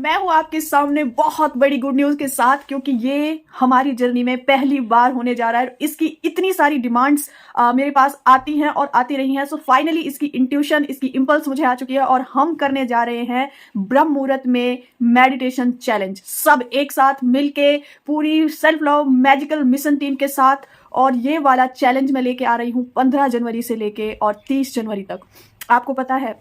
मैं हूँ आपके सामने बहुत बड़ी गुड न्यूज़ के साथ, क्योंकि ये हमारी जर्नी में पहली बार होने जा रहा है। इसकी इतनी सारी डिमांड्स मेरे पास आती हैं और आती रही हैं। सो फाइनली इसकी इंट्यूशन, इसकी इम्पल्स मुझे आ चुकी है और हम करने जा रहे हैं ब्रह्म मुहूर्त में मेडिटेशन चैलेंज, सब एक साथ मिलके पूरी self love magical mission team के साथ। और ये वाला चैलेंज मैं लेके आ रही हूँ 15 जनवरी से लेके और 30 जनवरी तक। आपको पता है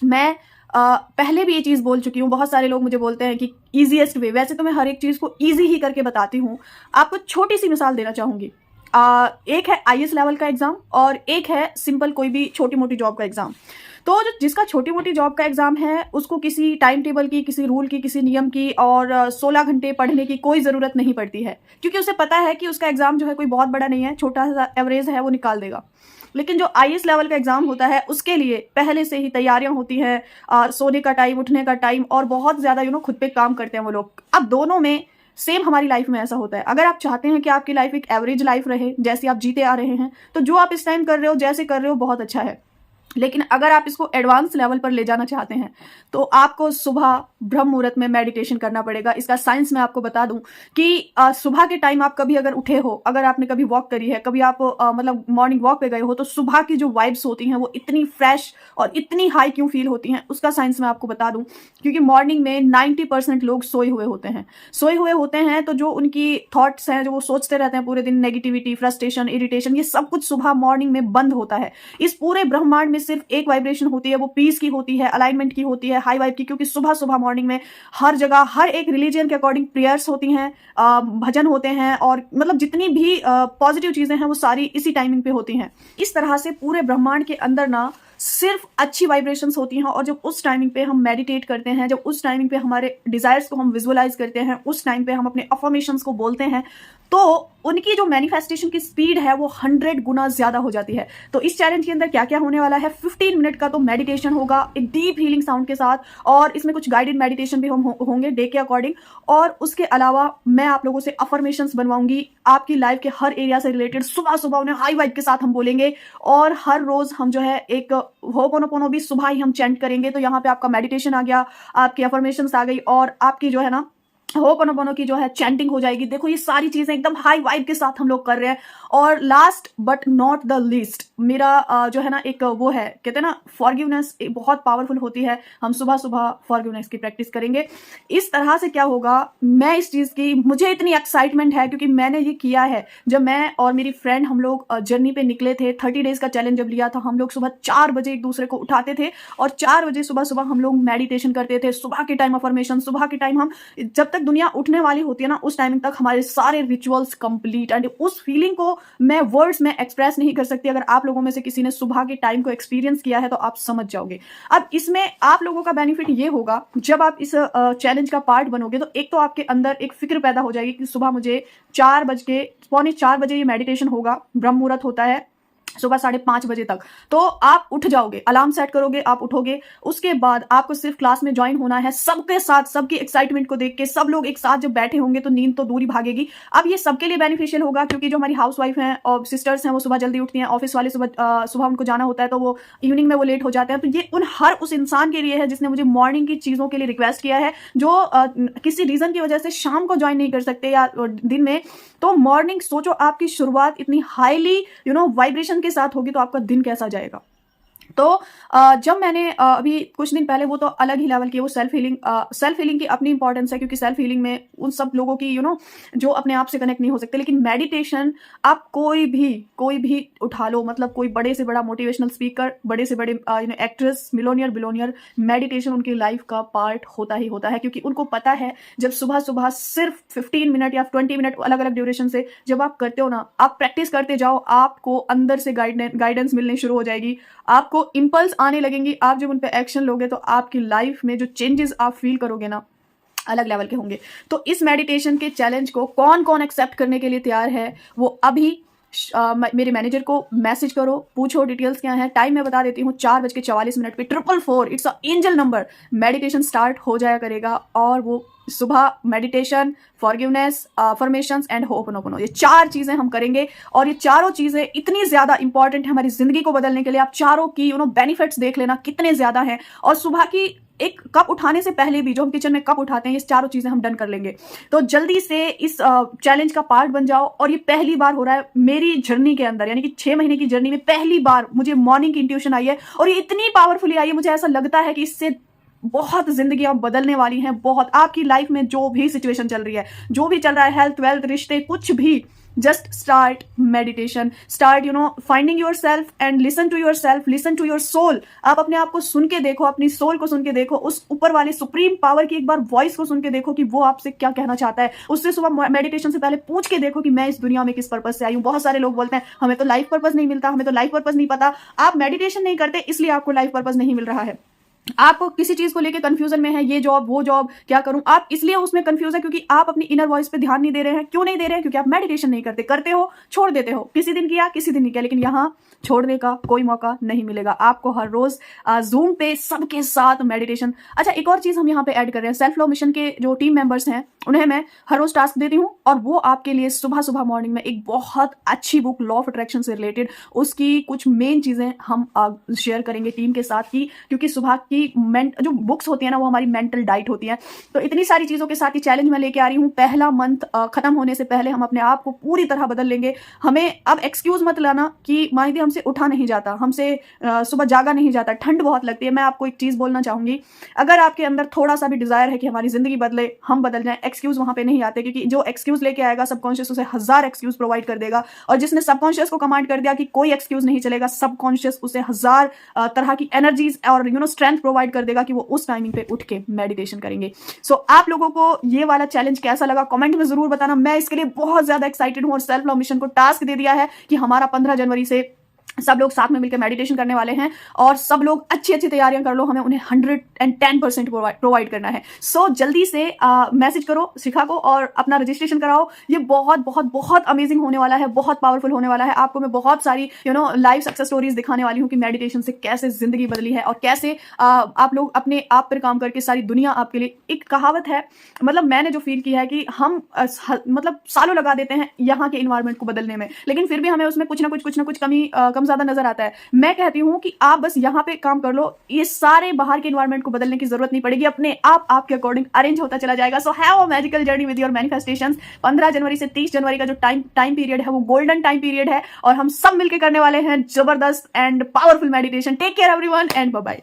मैं पहले भी ये चीज़ बोल चुकी हूँ। बहुत सारे लोग मुझे बोलते हैं कि ईजीएस्ट वे, वैसे तो मैं हर एक चीज़ को ईजी ही करके बताती हूँ। आपको छोटी सी मिसाल देना चाहूँगी। एक है आईएएस लेवल का एग्ज़ाम और एक है सिंपल कोई भी छोटी मोटी जॉब का एग्ज़ाम। तो जो जिसका छोटी मोटी जॉब का एग्ज़ाम है उसको किसी टाइम टेबल की, किसी रूल की, किसी नियम की और 16 घंटे पढ़ने की कोई ज़रूरत नहीं पड़ती है, क्योंकि उसे पता है कि उसका एग्ज़ाम जो है कोई बहुत बड़ा नहीं है, छोटा सा एवरेज है, वो निकाल देगा। लेकिन जो आईएएस लेवल का एग्ज़ाम होता है उसके लिए पहले से ही तैयारियां होती हैं, सोने का टाइम, उठने का टाइम और बहुत ज़्यादा खुद पे काम करते हैं वो लोग। अब दोनों में सेम हमारी लाइफ में ऐसा होता है। अगर आप चाहते हैं कि आपकी लाइफ एक एवरेज लाइफ रहे, जैसे आप जीते आ रहे हैं, तो जो आप इस टाइम कर रहे हो, जैसे कर रहे हो, बहुत अच्छा है। लेकिन अगर आप इसको एडवांस लेवल पर ले जाना चाहते हैं तो आपको सुबह ब्रह्म मुहूर्त में मेडिटेशन करना पड़ेगा। इसका साइंस मैं आपको बता दूं कि सुबह के टाइम आप कभी अगर उठे हो, अगर आपने कभी वॉक करी है, कभी आप मतलब मॉर्निंग वॉक पे गए हो, तो सुबह की जो वाइब्स होती हैं वो इतनी फ्रेश और इतनी हाई क्यों फील होती हैं, उसका साइंस मैं आपको बता दूं। क्योंकि मॉर्निंग में 90% लोग सोए हुए होते हैं, तो जो उनकी थॉट्स हैं, जो वो सोचते रहते हैं पूरे दिन, नेगेटिविटी, फ्रस्ट्रेशन, इरिटेशन, ये सब कुछ सुबह मॉर्निंग में बंद होता है। इस पूरे ब्रह्मांड में सिर्फ एक वाइब्रेशन होती है, वो पीस की होती है, अलाइनमेंट की होती है, हाई वाइब की। क्योंकि सुबह सुबह मॉर्निंग में हर जगह, हर एक रिलीजन के अकॉर्डिंग प्रेयर्स होती हैं, भजन होते हैं और मतलब जितनी भी पॉजिटिव चीजें हैं वो सारी इसी टाइमिंग पे होती हैं। इस तरह से पूरे ब्रह्मांड के अंदर ना सिर्फ अच्छी वाइब्रेशंस होती हैं। और जब उस टाइमिंग पे हम मेडिटेट करते हैं, जब उस टाइमिंग पे हमारे डिजायर्स को हम विजुअलाइज करते हैं, उस टाइम पे हम अपने अफर्मेशंस को बोलते हैं, तो उनकी जो मैनिफेस्टेशन की स्पीड है वो 100 गुना ज्यादा हो जाती है। तो इस चैलेंज के अंदर क्या क्या होने वाला है, 15 मिनट का तो मेडिटेशन होगा एक डीप हीलिंग साउंड के साथ, और इसमें कुछ गाइडेड मेडिटेशन भी हम होंगे डे के अकॉर्डिंग। और उसके अलावा मैं आप लोगों से अफर्मेशंस बनवाऊंगी आपकी लाइफ के हर एरिया से रिलेटेड। सुबह सुबह उन्हें हाई वाइब के साथ हम बोलेंगे और हर रोज हम जो है एक होपोनोपोनो भी सुबह ही हम चैंट करेंगे। तो यहाँ पे आपका मेडिटेशन आ गया, आपकी अफर्मेशंस आ गई और आपकी जो है ना होपोनोपोनो की जो है चैंटिंग हो जाएगी। देखो ये सारी चीजें एकदम हाई वाइब के साथ हम लोग कर रहे हैं। और last but not the least, मेरा जो है ना एक वो है, कहते हैं ना फॉरगिवनेस बहुत पावरफुल होती है। हम सुबह सुबह फॉरगिवनेस की प्रैक्टिस करेंगे। इस तरह से क्या होगा, मैं इस चीज की, मुझे इतनी एक्साइटमेंट है क्योंकि मैंने ये किया है। जब मैं और मेरी फ्रेंड हम लोग जर्नी पे निकले थे, 30 डेज का चैलेंज जब लिया था, हम लोग सुबह 4 बजे एक दूसरे को उठाते थे और 4 बजे सुबह सुबह हम लोग मेडिटेशन करते थे। सुबह के टाइम अफर्मेशन, सुबह के टाइम हम, जब तक दुनिया उठने वाली होती है ना, उस टाइमिंग तक हमारे सारे रिचुअल्स कंप्लीट। एंड उस फीलिंग को मैं वर्ड्स में एक्सप्रेस नहीं कर सकती। अगर आप लोगों में से किसी ने सुबह के टाइम को एक्सपीरियंस किया है तो आप समझ जाओगे। अब इसमें आप लोगों का बेनिफिट ये होगा, जब आप इस चैलेंज का पार्ट बनोगे तो एक तो आपके अंदर एक फिक्र पैदा हो जाएगी कि सुबह मुझे 4 बजे ये मेडिटेशन होगा, ब्रह्म मुहूर्त होता है सुबह 5:30 बजे तक। तो आप उठ जाओगे, अलार्म सेट करोगे, आप उठोगे। उसके बाद आपको सिर्फ क्लास में ज्वाइन होना है, सबके साथ, सबकी एक्साइटमेंट को देख के सब लोग एक साथ जब बैठे होंगे तो नींद तो दूरी भागेगी। अब ये सबके लिए बेनिफिशियल होगा, क्योंकि जो हमारी हाउस वाइफ हैं और सिस्टर्स हैं वो सुबह जल्दी उठती हैं, ऑफिस वाले सुबह उनको जाना होता है तो वो इवनिंग में वो लेट हो जाते हैं। तो ये उस इंसान के लिए है जिसने मुझे मॉर्निंग की चीजों के लिए रिक्वेस्ट किया है, जो किसी रीजन की वजह से शाम को ज्वाइन नहीं कर सकते या दिन में। तो मॉर्निंग, सोचो आपकी शुरुआत इतनी हाईली वाइब्रेशन के साथ होगी तो आपका दिन कैसा जाएगा। तो जब मैंने अभी कुछ दिन पहले, वो तो अलग ही लेवल की, वो सेल्फ हीलिंग की अपनी इंपॉर्टेंस है, क्योंकि सेल्फ हीलिंग में उन सब लोगों की जो अपने आप से कनेक्ट नहीं हो सकते। लेकिन मेडिटेशन आप कोई भी उठा लो, मतलब कोई बड़े से बड़ा मोटिवेशनल स्पीकर, बड़े से बड़े एक्ट्रेस, मिलोनियर, बिलोनियर, मेडिटेशन उनकी लाइफ का पार्ट होता ही होता है। क्योंकि उनको पता है जब सुबह सुबह सिर्फ 15 मिनट या 20 मिनट अलग अलग ड्यूरेशन से जब आप करते हो ना, आप प्रैक्टिस करते जाओ, आपको अंदर से गाइडेंस मिलनी शुरू हो जाएगी, आपको इंपल्स आने लगेंगी। आप जब उन पे एक्शन लोगे तो आपकी लाइफ में जो चेंजेस आप फील करोगे ना, अलग लेवल के होंगे। तो इस मेडिटेशन के चैलेंज को कौन कौन एक्सेप्ट करने के लिए तैयार है, वो अभी मेरे मैनेजर को मैसेज करो, पूछो डिटेल्स क्या है। टाइम मैं बता देती हूँ, 4:44 पे 444, it's a angel number, meditation start हो जाया करेगा। और वो सुबह meditation, forgiveness, affirmations and ho'oponopono, ये 4 चीजें हम करेंगे। और ये चारों चीजें इतनी ज्यादा इंपॉर्टेंट है हमारी जिंदगी को बदलने के लिए। आप चारों की बेनिफिट्स देख लेना कितने ज्यादा हैं। और सुबह की एक कप उठाने से पहले भी जो हम किचन में कप उठाते हैं, ये चारों चीजें हम डन कर लेंगे। तो जल्दी से इस चैलेंज का पार्ट बन जाओ। और ये पहली बार हो रहा है मेरी जर्नी के अंदर, यानी कि 6 महीने की जर्नी में पहली बार मुझे मॉर्निंग की इंट्यूशन आई है, और ये इतनी पावरफुली आई है, मुझे ऐसा लगता है कि इससे बहुत जिंदगियां बदलने वाली हैं। बहुत आपकी लाइफ में जो भी सिचुएशन चल रही है, जो भी चल रहा है, हेल्थ वेल्थ रिश्ते कुछ भी, just start meditation, start finding yourself and listen to yourself, listen to your soul. आप अपने आप को सुन के देखो, अपनी सोल को सुन के देखो, उस ऊपर वाले सुप्रीम पावर की एक बार वॉइस को सुन के देखो कि वो आपसे क्या कहना चाहता है। उससे सुबह मेडिटेशन से पहले पूछ के देखो कि मैं इस दुनिया में किस पर्पज से आई हूँ। बहुत सारे लोग बोलते हैं हमें तो लाइफ पर्पज नहीं मिलता, हमें तो लाइफ पर्पज नहीं पता। आप मेडिटेशन नहीं करते इसलिए आपको लाइफ पर्पज नहीं मिल रहा है। आप किसी चीज को लेकर कंफ्यूजन में है, ये जॉब वो जॉब क्या करूं, आप इसलिए उसमें कंफ्यूज है क्योंकि आप अपनी इनर वॉइस पे ध्यान नहीं दे रहे हैं। क्यों नहीं दे रहे हैं? क्योंकि आप मेडिटेशन नहीं करते। करते हो, छोड़ देते हो, किसी दिन किया किसी दिन नहीं किया, लेकिन यहाँ छोड़ने का कोई मौका नहीं मिलेगा आपको। हर रोज जूम पे सबके साथ मेडिटेशन। अच्छा, एक और चीज हम यहाँ पे ऐड कर रहे हैं, सेल्फ लव मिशन के जो टीम मेंबर्स हैं उन्हें मैं हर रोज टास्क देती हूँ, और वो आपके लिए सुबह सुबह मॉर्निंग में एक बहुत अच्छी बुक लॉ ऑफ अट्रैक्शन से रिलेटेड उसकी कुछ मेन चीजें हम शेयर करेंगे टीम के साथ की, क्योंकि सुबह की जो बुक्स होती है ना वो हमारी मेंटल डाइट होती है। तो इतनी सारी चीजों के साथ ही चैलेंज मैं लेके आ रही हूँ। पहला मंथ खत्म होने से पहले हम अपने आप को पूरी तरह बदल लेंगे। हमें अब एक्सक्यूज मत लाना कि माहिदी हमसे उठा नहीं जाता, हमसे सुबह जागा नहीं जाता, ठंड बहुत लगती है। मैं आपको एक चीज बोलना चाहूंगी, अगर आपके अंदर थोड़ा सा भी डिजायर है कि हमारी जिंदगी बदले, हम बदल जाएं, एक्सक्यूज वहां पे नहीं आते, क्योंकि जो एक्सक्यूज लेके आएगा सबकॉन्शियस उसे 1000 एक्सक्यूज प्रोवाइड कर देगा, और जिसने सबकॉन्शियस को कमांड कर दिया कि कोई एक्सक्यूज नहीं चलेगा, सबकॉन्शियस उसे 1000 तरह की एनर्जीज और स्ट्रेंथ प्रोवाइड कर देगा कि वो उस टाइमिंग पे उठ के मेडिटेशन करेंगे। सो आप लोगों को ये वाला चैलेंज कैसा लगा कमेंट में जरूर बताना। मैं इसके लिए बहुत ज्यादा एक्साइटेड हूं, और सेल्फ लव मिशन को टास्क दे दिया है कि हमारा 15 जनवरी से सब लोग साथ में मिलकर मेडिटेशन करने वाले हैं, और सब लोग अच्छी अच्छी तैयारियां कर लो, हमें उन्हें 110% प्रोवाइड करना है। सो जल्दी से मैसेज करो शिखा को और अपना रजिस्ट्रेशन कराओ। ये बहुत बहुत बहुत अमेजिंग होने वाला है, बहुत पावरफुल होने वाला है। आपको मैं बहुत सारी लाइव सक्सेस स्टोरीज दिखाने वाली हूँ कि मेडिटेशन से कैसे जिंदगी बदली है, और कैसे आप लोग अपने आप पर काम करके सारी दुनिया आपके लिए। एक कहावत है, मतलब मैंने जो फील किया है कि हम मतलब सालों लगा देते हैं यहाँ के इन्वायरमेंट को बदलने में, लेकिन फिर भी हमें उसमें कुछ ना कुछ कमी कम ज्यादा नजर आता है। मैं कहती हूं कि आप बस यहाँ पे काम कर लो, ये सारे बाहर के एनवायरनमेंट को बदलने की जरूरत नहीं पड़ेगी, अपने आप आपके अकॉर्डिंग अरेंज होता चला जाएगा। So have a magical journey with your manifestations. 15 जनवरी से 30 जनवरी का जो टाइम पीरियड है वो गोल्डन टाइम पीरियड है, और हम सब मिलकर करने वाले हैं जबरदस्त and powerful meditation. Take care everyone and bye bye.